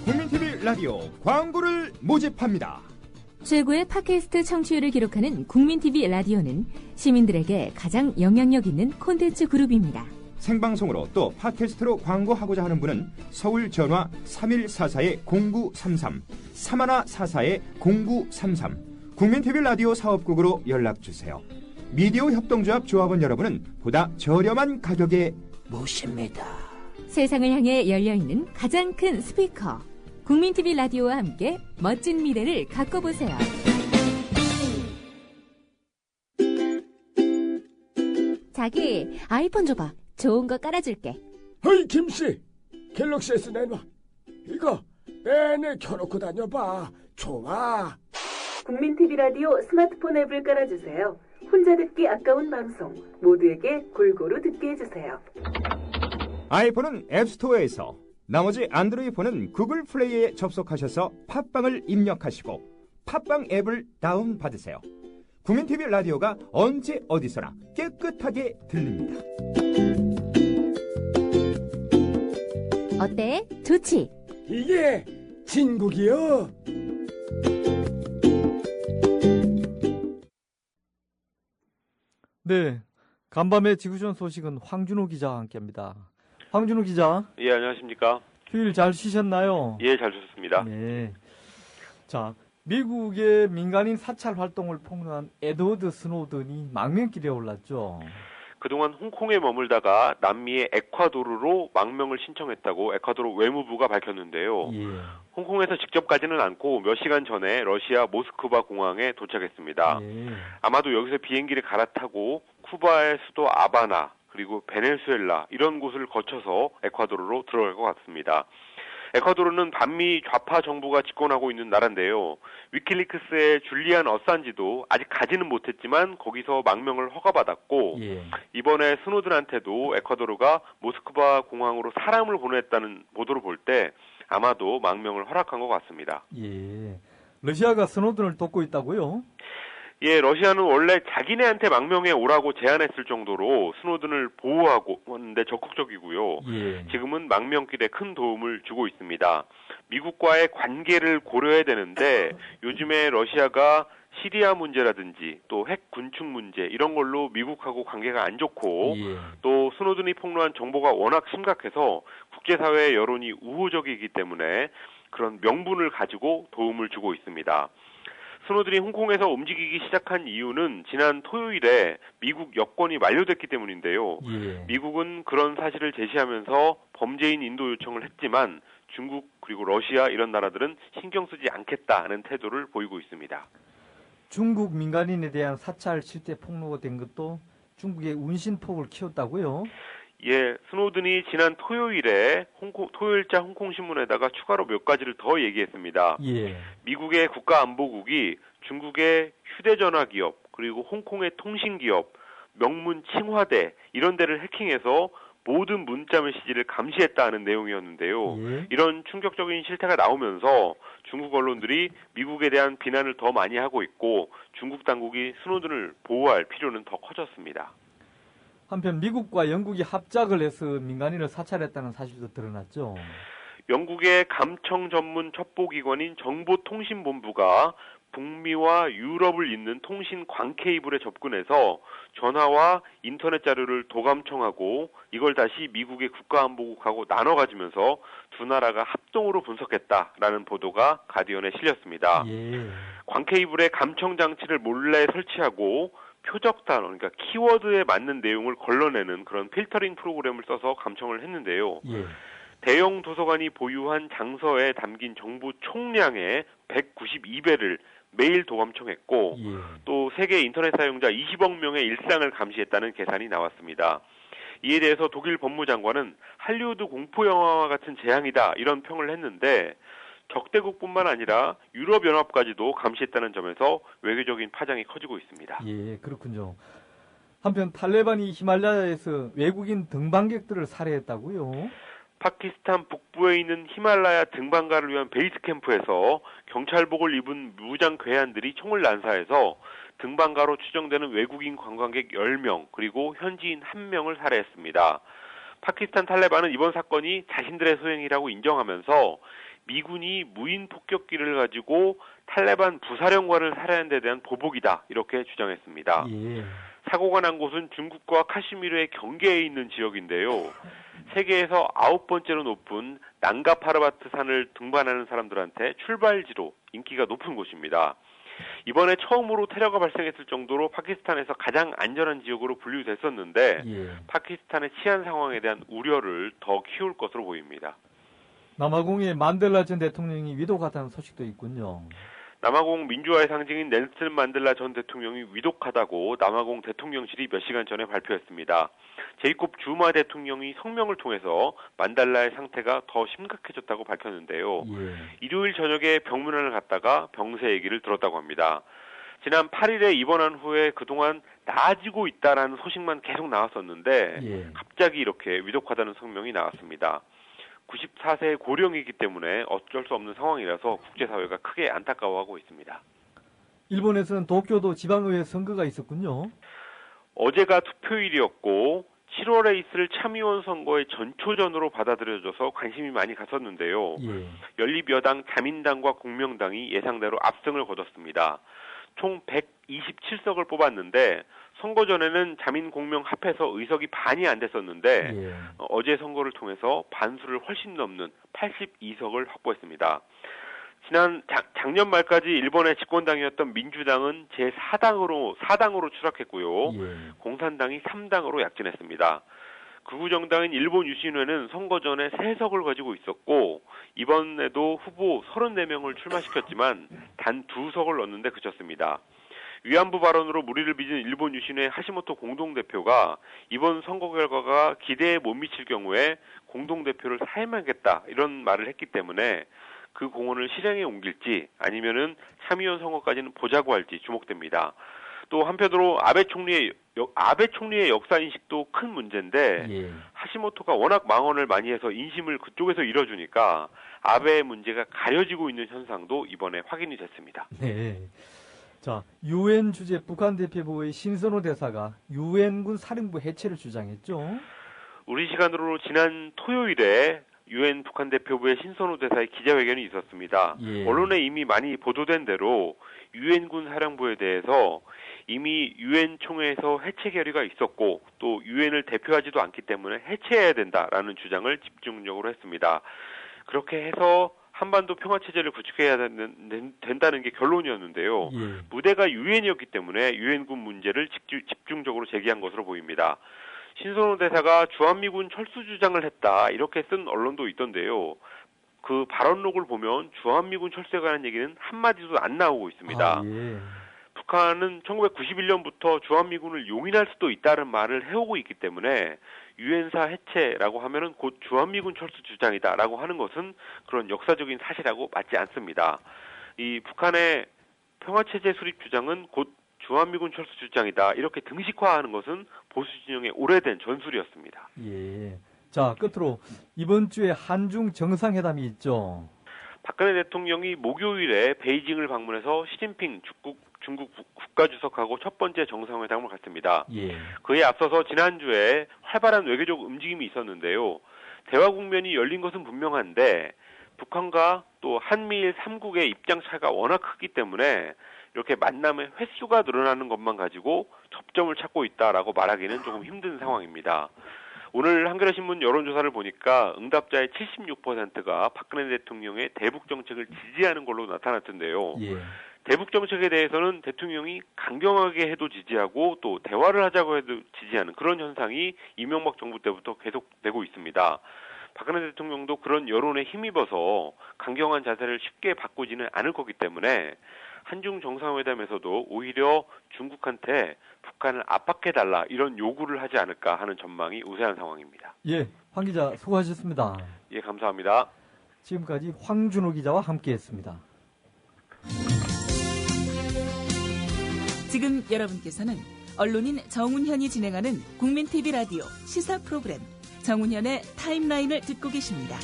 국민TV 라디오 광고를 모집합니다. 최고의 팟캐스트 청취율을 기록하는 국민TV 라디오는 시민들에게 가장 영향력 있는 콘텐츠 그룹입니다. 생방송으로 또 팟캐스트로 광고하고자 하는 분은 서울 전화 3144-0933, 3144-0933 국민TV 라디오 사업국으로 연락주세요. 미디어 협동조합 조합원 여러분은 보다 저렴한 가격에 모십니다. 세상을 향해 열려있는 가장 큰 스피커 국민TV 라디오와 함께 멋진 미래를 가꿔보세요. 자기 아이폰 줘봐. 좋은 거 깔아줄게. 어이 김씨, 갤럭시 S 내놔. 이거 내내 켜놓고 다녀봐. 좋아. 국민TV 라디오 스마트폰 앱을 깔아주세요. 혼자 듣기 아까운 방송 모두에게 골고루 듣게 해주세요. 아이폰은 앱스토어에서, 나머지 안드로이드 폰은 구글 플레이에 접속하셔서 팟빵을 입력하시고 팟빵 앱을 다운받으세요. 국민TV 라디오가 언제 어디서나 깨끗하게 들립니다. 어때? 좋지? 이게 진국이요. 네, 간밤의 지구촌 소식은 황준호 기자와 함께합니다. 황준호 기자. 예, 안녕하십니까. 휴일 잘 쉬셨나요? 예, 잘 쉬었습니다. 네. 자, 미국의 민간인 사찰 활동을 폭로한 에드워드 스노든이 망명길에 올랐죠. 그동안 홍콩에 머물다가 남미의 에콰도르로 망명을 신청했다고 에콰도르 외무부가 밝혔는데요. 예. 홍콩에서 직접 가지는 않고 몇 시간 전에 러시아 모스크바 공항에 도착했습니다. 예. 아마도 여기서 비행기를 갈아타고 쿠바의 수도 아바나 그리고 베네수엘라 이런 곳을 거쳐서 에콰도르로 들어갈 것 같습니다. 에콰도르는 반미 좌파 정부가 집권하고 있는 나라인데요. 위킬리크스의 줄리안 어산지도 아직 가지는 못했지만 거기서 망명을 허가받았고 예. 이번에 스노든한테도 에콰도르가 모스크바 공항으로 사람을 보냈다는 보도를 볼 때 아마도 망명을 허락한 것 같습니다. 예. 러시아가 스노든을 돕고 있다고요? 예, 러시아는 원래 자기네한테 망명해 오라고 제안했을 정도로 스노든을 보호하고 하는데 적극적이고요. 예. 지금은 망명길에 큰 도움을 주고 있습니다. 미국과의 관계를 고려해야 되는데 요즘에 러시아가 시리아 문제라든지 또 핵 군축 문제 이런 걸로 미국하고 관계가 안 좋고 예. 또 스노든이 폭로한 정보가 워낙 심각해서 국제사회의 여론이 우호적이기 때문에 그런 명분을 가지고 도움을 주고 있습니다. 스노든이 홍콩에서 움직이기 시작한 이유는 지난 토요일에 미국 여권이 만료됐기 때문인데요. 예. 미국은 그런 사실을 제시하면서 범죄인 인도 요청을 했지만 중국 그리고 러시아 이런 나라들은 신경 쓰지 않겠다는 태도를 보이고 있습니다. 중국 민간인에 대한 사찰 실태 폭로가 된 것도 중국의 운신폭을 키웠다고요? 예, 스노든이 지난 토요일에 토요일자 홍콩신문에다가 추가로 몇 가지를 더 얘기했습니다. 예. 미국의 국가안보국이 중국의 휴대전화 기업, 그리고 홍콩의 통신기업, 명문 칭화대 이런 데를 해킹해서 모든 문자 메시지를 감시했다는 내용이었는데요. 예. 이런 충격적인 실태가 나오면서 중국 언론들이 미국에 대한 비난을 더 많이 하고 있고 중국 당국이 스노든을 보호할 필요는 더 커졌습니다. 한편 미국과 영국이 합작을 해서 민간인을 사찰했다는 사실도 드러났죠. 영국의 감청 전문 첩보기관인 정보통신본부가 북미와 유럽을 잇는 통신 광 케이블에 접근해서 전화와 인터넷 자료를 도감청하고 이걸 다시 미국의 국가안보국하고 나눠 가지면서 두 나라가 합동으로 분석했다라는 보도가 가디언에 실렸습니다. 예. 광 케이블에 감청 장치를 몰래 설치하고 표적 단어, 그러니까 키워드에 맞는 내용을 걸러내는 그런 필터링 프로그램을 써서 감청을 했는데요. 예. 대형 도서관이 보유한 장서에 담긴 정보 총량의 192배를 매일 도감청했고 예. 또 세계 인터넷 사용자 20억 명의 일상을 감시했다는 계산이 나왔습니다. 이에 대해서 독일 법무장관은 할리우드 공포영화와 같은 재앙이다 이런 평을 했는데 적대국뿐만 아니라 유럽연합까지도 감시했다는 점에서 외교적인 파장이 커지고 있습니다. 예, 그렇군요. 한편 탈레반이 히말라야에서 외국인 등반객들을 살해했다고요? 파키스탄 북부에 있는 히말라야 등반가를 위한 베이스 캠프에서 경찰복을 입은 무장 괴한들이 총을 난사해서 등반가로 추정되는 외국인 관광객 10명 그리고 현지인 1명을 살해했습니다. 파키스탄 탈레반은 이번 사건이 자신들의 소행이라고 인정하면서 미군이 무인 폭격기를 가지고 탈레반 부사령관을 살해한 데 대한 보복이다 이렇게 주장했습니다. 예. 사고가 난 곳은 중국과 카슈미르의 경계에 있는 지역인데요. 세계에서 9번째로 높은 난가파르바트 산을 등반하는 사람들한테 출발지로 인기가 높은 곳입니다. 이번에 처음으로 테러가 발생했을 정도로 파키스탄에서 가장 안전한 지역으로 분류됐었는데 파키스탄의 치안 상황에 대한 우려를 더 키울 것으로 보입니다. 남아공의 만델라 전 대통령이 위독하다는 소식도 있군요. 남아공 민주화의 상징인 넬슨 만델라 전 대통령이 위독하다고 남아공 대통령실이 몇 시간 전에 발표했습니다. 제이콥 주마 대통령이 성명을 통해서 만델라의 상태가 더 심각해졌다고 밝혔는데요. 일요일 저녁에 병문안을 갔다가 병세 얘기를 들었다고 합니다. 지난 8일에 입원한 후에 그동안 나아지고 있다라는 소식만 계속 나왔었는데 갑자기 이렇게 위독하다는 성명이 나왔습니다. 94세의 고령이기 때문에 어쩔 수 없는 상황이라서 국제사회가 크게 안타까워하고 있습니다. 일본에서는 도쿄도 지방의회 선거가 있었군요. 어제가 투표일이었고 7월에 있을 참의원 선거의 전초전으로 받아들여져서 관심이 많이 갔었는데요. 연립여당, 자민당과 공명당이 예상대로 압승을 거뒀습니다. 총 127석을 뽑았는데 선거 전에는 자민 공명 합해서 의석이 반이 안 됐었는데 어제 선거를 통해서 반수를 훨씬 넘는 82석을 확보했습니다. 지난 작년 말까지 일본의 집권당이었던 민주당은 제4당으로 추락했고요. 공산당이 3당으로 약진했습니다. 극우 정당인 일본 유신회는 선거 전에 3석을 가지고 있었고 이번에도 후보 34명을 출마시켰지만 단 2석을 얻는데 그쳤습니다. 위안부 발언으로 무리를 빚은 일본 유신회 하시모토 공동대표가 이번 선거 결과가 기대에 못 미칠 경우에 공동대표를 사임하겠다 이런 말을 했기 때문에 그 공언을 실행에 옮길지 아니면은 참의원 선거까지는 보자고 할지 주목됩니다. 또 한편으로 아베 총리의 역사 인식도 큰 문제인데 하시모토가 워낙 망언을 많이 해서 인심을 그쪽에서 잃어주니까 아베의 문제가 가려지고 있는 현상도 이번에 확인이 됐습니다. 네. 자, 유엔 주재 북한 대표부의 신선호 대사가 유엔군 사령부 해체를 주장했죠. 우리 시간으로 지난 토요일에 유엔 북한 대표부의 신선호 대사의 기자회견이 있었습니다. 언론에 이미 많이 보도된 대로 유엔군 사령부에 대해서 이미 유엔 총회에서 해체 결의가 있었고 또 유엔을 대표하지도 않기 때문에 해체해야 된다라는 주장을 집중적으로 했습니다. 그렇게 해서 한반도 평화체제를 구축해야 된다는 게 결론이었는데요. 무대가 유엔이었기 때문에 유엔군 문제를 집중적으로 제기한 것으로 보입니다. 신선호 대사가 주한미군 철수 주장을 했다 이렇게 쓴 언론도 있던데요. 그 발언록을 보면 주한미군 철수에 관한 얘기는 한마디도 안 나오고 있습니다. 북한은 1991년부터 주한미군을 용인할 수도 있다는 말을 해오고 있기 때문에 유엔사 해체라고 하면은 곧 주한미군 철수 주장이다라고 하는 것은 그런 역사적인 사실하고 맞지 않습니다. 이 북한의 평화체제 수립 주장은 곧 주한미군 철수 주장이다 이렇게 등식화하는 것은 보수 진영의 오래된 전술이었습니다. 자, 끝으로 이번 주에 한중 정상회담이 있죠. 박근혜 대통령이 목요일에 베이징을 방문해서 시진핑 중국 국가주석하고 첫 번째 정상회담을 갖습니다. 그에 앞서서 지난주에 활발한 외교적 움직임이 있었는데요. 대화 국면이 열린 것은 분명한데 북한과 또 한미일 3국의 입장 차이가 워낙 크기 때문에 이렇게 만남의 횟수가 늘어나는 것만 가지고 접점을 찾고 있다라고 말하기는 조금 힘든 상황입니다. 오늘 한겨레신문 여론조사를 보니까 응답자의 76%가 박근혜 대통령의 대북 정책을 지지하는 걸로 나타났던데요. 대북 정책에 대해서는 대통령이 강경하게 해도 지지하고 또 대화를 하자고 해도 지지하는 그런 현상이 이명박 정부 때부터 계속되고 있습니다. 박근혜 대통령도 그런 여론에 힘입어서 강경한 자세를 쉽게 바꾸지는 않을 거기 때문에 한중 정상회담에서도 오히려 중국한테 북한을 압박해달라 이런 요구를 하지 않을까 하는 전망이 우세한 상황입니다. 황 기자 수고하셨습니다. 감사합니다. 지금까지 황준호 기자와 함께했습니다. 지금 여러분께서는 언론인 정운현이 진행하는 국민TV 라디오 시사 프로그램 정운현의 타임라인을 듣고 계십니다.